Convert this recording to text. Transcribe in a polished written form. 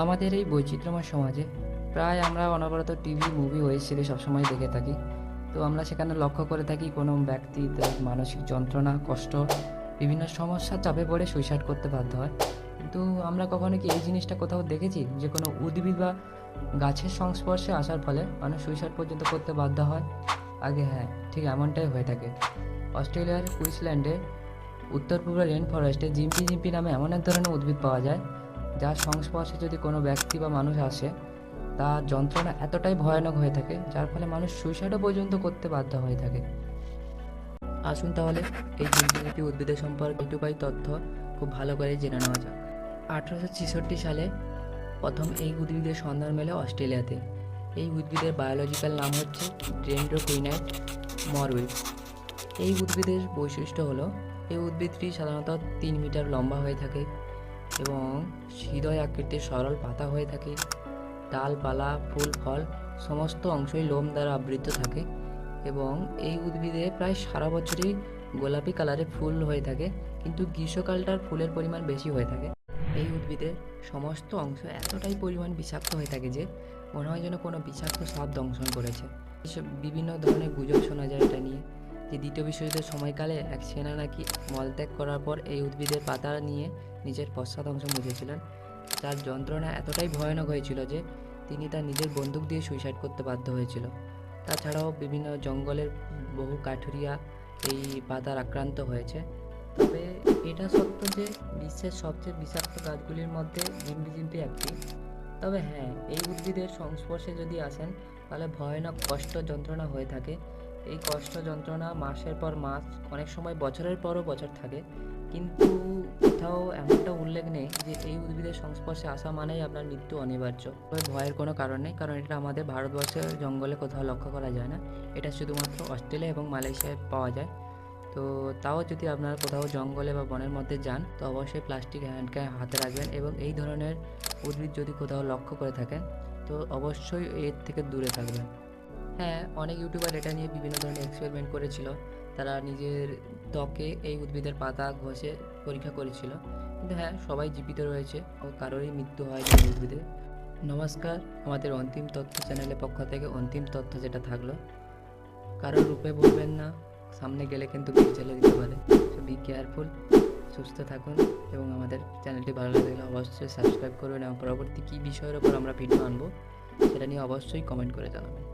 আমাদের এই বৈচিত্র্যময় সমাজে প্রায় আমরা অনবরত টিভি, মুভি, ওয়েব সিরিজ সবসময় দেখে থাকি। তো আমরা সেখানে লক্ষ্য করে থাকি কোনো ব্যক্তি তার মানসিক যন্ত্রণা, কষ্ট, বিভিন্ন সমস্যার চাপে পড়ে সুইসাইড করতে বাধ্য হয়। কিন্তু আমরা কখনো কি এই জিনিসটা কোথাও দেখেছি যে কোনো উদ্ভিদ বা গাছের সংস্পর্শে আসার ফলে মানুষ সুইসাইড পর্যন্ত করতে বাধ্য হয়? আগে হ্যাঁ, ঠিক এমনটাই হয়ে থাকে। অস্ট্রেলিয়ার কুইন্সল্যান্ডে উত্তর পূর্ব রেন ফরেস্টে জিম্পি জিম্পি নামে এমন এক ধরনের উদ্ভিদ পাওয়া যায় যার সংস্পর্শে যদি কোনো ব্যক্তি বা মানুষ আসে, তার যন্ত্রণা এতটাই ভয়ানক হয়ে থাকে যার ফলে মানুষ সুইসাইডও পর্যন্ত করতে বাধ্য হয়ে থাকে। আসুন তাহলে এই জিম্পি জিম্পি উদ্ভিদের সম্পর্কে একটু তথ্য খুব ভালো করে জেনে নেওয়া যাক। 1866 সালে প্রথম এই উদ্ভিদের সন্ধান মেলে অস্ট্রেলিয়াতে। এই উদ্ভিদের বায়োলজিক্যাল নাম হচ্ছে ডেন্ড্রোকুইনাইট মরউইড। এই উদ্ভিদের বৈশিষ্ট্য হলো এই উদ্ভিদটি সাধারণত 3 মিটার লম্বা হয়ে থাকে এবং হৃদয় আকৃতির সরল পাতা হয়ে থাকে। ডালপালা, ফুল, ফল সমস্ত অংশই লোম দ্বারা আবৃত থাকে এবং এই উদ্ভিদে প্রায় সারা বছরই গোলাপি কালারের ফুল হয়ে থাকে, কিন্তু গ্রীষ্মকালটার ফুলের পরিমাণ বেশি হয়ে থাকে। এই উদ্ভিদের সমস্ত অংশ এতটাই পরিমাণ বিষাক্ত হয়ে থাকে যে মনে হয় যেন কোনো বিষাক্ত সাপ দংশন করেছে। এসব বিভিন্ন ধরনের গুজব শোনা যায় এটা নিয়ে, যে দ্বিতীয় বিশ্বযুদ্ধের সময়কালে এক সেনা নাকি মলত্যাগ করার পর এই উদ্ভিদের পাতা নিয়ে নিজের পশ্চাৎ অংশ মুছেছিলেন। তার যন্ত্রণা এতটাই ভয়ানক হয়েছিল যে তিনি তার নিজের বন্দুক দিয়ে সুইসাইড করতে বাধ্য হয়েছিল। তাছাড়াও বিভিন্ন জঙ্গলের বহু কাঠুরিয়া এই পাতার আক্রান্ত হয়েছে। তবে এটা সত্য যে বিশ্বের সবচেয়ে বিষাক্ত গাছগুলির মধ্যে জিম্পি জিম্পি একটি। তবে হ্যাঁ, এই উদ্ভিদের সংস্পর্শে যদি আসেন তাহলে ভয়ানক কষ্ট যন্ত্রণা হয়ে থাকে। এই কষ্ট যন্ত্রণা মাসের পর মাস, অনেক সময় বছরের পরও বছর থাকে, কিন্তু কোথাও এমনটা উল্লেখ নেই যে এই উদ্ভিদের সংস্পর্শে আসা মানেই আপনার মৃত্যু অনিবার্য। তবে ভয়ের কোনো কারণ নেই, কারণ এটা আমাদের ভারতবর্ষের জঙ্গলে কোথাও লক্ষ্য করা যায় না। এটা শুধুমাত্র অস্ট্রেলিয়া এবং মালয়েশিয়ায় পাওয়া যায়। তো তাও যদি আপনারা কোথাও জঙ্গলে বা বনের মধ্যে যান তো অবশ্যই প্লাস্টিক হ্যান্ডকে হাতে রাখবেন এবং এই ধরনের উদ্ভিদ যদি কোথাও লক্ষ্য করে থাকেন তো অবশ্যই এর থেকে দূরে থাকবেন। হ্যাঁ, অনেক ইউটিউবার এটা নিয়ে বিভিন্ন ধরনের এক্সপেরিমেন্ট করেছিল। তারা নিজের ত্বকে এই উদ্ভিদের পাতা ঘষে পরীক্ষা করেছিল, কিন্তু হ্যাঁ, সবাই জীবিত রয়েছে ও কারোরই মৃত্যু হয়নি এই উদ্ভিদে। নমস্কার, আমাদের অন্তিম তথ্য চ্যানেলের পক্ষ থেকে অন্তিম তথ্য যেটা থাকলো, কারোর রূপে বলবেন না, সামনে গেলে কিন্তু বিষ জ্বেলে দিতে পারে। সো বি কেয়ারফুল, সুস্থ থাকুন এবং আমাদের চ্যানেলটি ভালো লাগলে অবশ্যই সাবস্ক্রাইব করবেন এবং পরবর্তী কী বিষয়ের ওপর আমরা ভিডিও আনবো সেটা নিয়ে অবশ্যই কমেন্ট করে জানাবেন।